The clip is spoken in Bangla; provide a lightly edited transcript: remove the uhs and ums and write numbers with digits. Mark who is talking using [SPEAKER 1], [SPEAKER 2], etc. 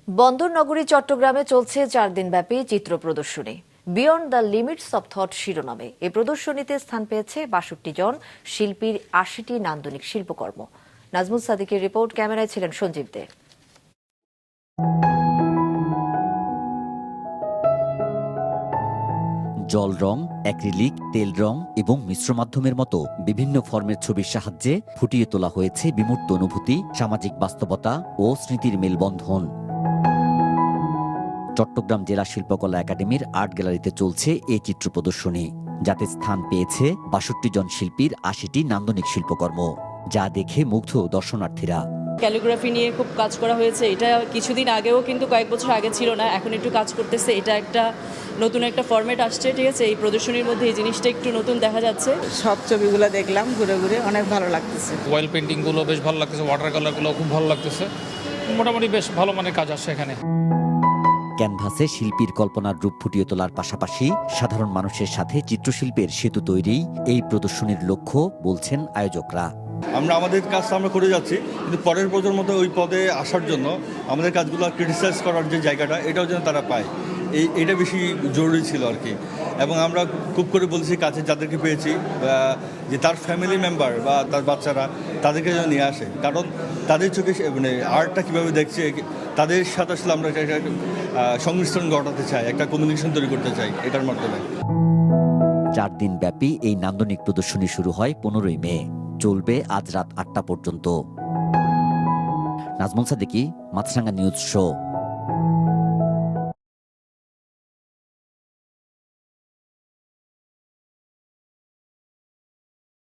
[SPEAKER 1] বন্দর নগরী চট্টগ্রামে চলছে 4 দিনব্যাপী চিত্র প্রদর্শনী beyond the limits of thought শিরোনামে। এই প্রদর্শনীতে স্থান পেয়েছে ৬২ জন শিল্পীর ৮০টি নান্দনিক শিল্পকর্ম। নাজমুল সাদিকের রিপোর্ট, ক্যামেরায় ছিলেন সঞ্জীব দে।
[SPEAKER 2] জল রং, অ্যাক্রিলিক, তেল রং এবং মিশ্র মাধ্যমের মতো বিভিন্ন ফর্মের ছবির সাহায্যে ফুটিয়ে তোলা হয়েছে বিমূর্ত অনুভূতি, সামাজিক বাস্তবতা ও স্মৃতির মেলবন্ধন। চট্টগ্রাম জেলা শিল্পকলা একাডেমির আর্ট গ্যালারিতে চলছে এই চিত্র প্রদর্শনী, যাতে স্থান পেয়েছে ৬২ জন শিল্পীর ৮০টি নান্দনিক শিল্পকর্ম, যা দেখে মুগ্ধ দর্শনার্থীরা।
[SPEAKER 3] ক্যালিগ্রাফি নিয়ে খুব কাজ করা হয়েছে। এটা কিছুদিন আগেও কিন্তু কয়েক বছর আগে ছিল না, এখন একটু কাজ করতেছে। এটা একটা নতুন একটা ফরম্যাট আসছে, ঠিক আছে। এই প্রদর্শনীর মধ্যে এই জিনিসটা একটু নতুন দেখা যাচ্ছে।
[SPEAKER 4] সব ছবিগুলো দেখলাম ঘুরে ঘুরে, অনেক ভালো লাগতেছে।
[SPEAKER 5] অয়েল পেন্টিংগুলো বেশ ভালো লাগতেছে, ওয়াটার কালারগুলো খুব ভালো লাগতেছে। মোটামুটি বেশ ভালো মানের কাজ আসছে এখানে।
[SPEAKER 2] ক্যানভাসে শিল্পীর কল্পনার রূপ ফুটিয়ে তোলার পাশাপাশি সাধারণ মানুষের সাথে চিত্রশিল্পের সেতু তৈরি এই প্রদর্শনীর লক্ষ্য, বলছেন আয়োজকরা।
[SPEAKER 6] আমরা আমাদের কাজটা আমরা করে যাচ্ছি, কিন্তু পরের প্রজন্মতে ওই পদে আসার জন্য আমাদের কাজগুলো ক্রিটিসাইজ করার যে জায়গাটা, এটাও যেন তারা পায়, এটা বেশি জরুরি ছিল আর কি। এবং আমরা খুব করে বলছি কাছে যাদেরকে পেয়েছি যে তার ফ্যামিলি মেম্বার বা তার বাচ্চারা তাদেরকে যেন নিয়ে আসে, কারণ তাদের চোখে মানে আর্টটা কীভাবে দেখছে তাদের সাথে আসলে আমরা একটা সংমিশ্রণ ঘটাতে চাই, একটা কমিউনিকেশন তৈরি করতে চাই এটার মাধ্যমে।
[SPEAKER 2] 4 দিন ব্যাপী এই নান্দনিক প্রদর্শনী শুরু হয় 15ই মে, চলবে আজ রাত 8টা পর্যন্ত। নাজমুল সাদিকি, মাছরাঙ্গা নিউজ শো।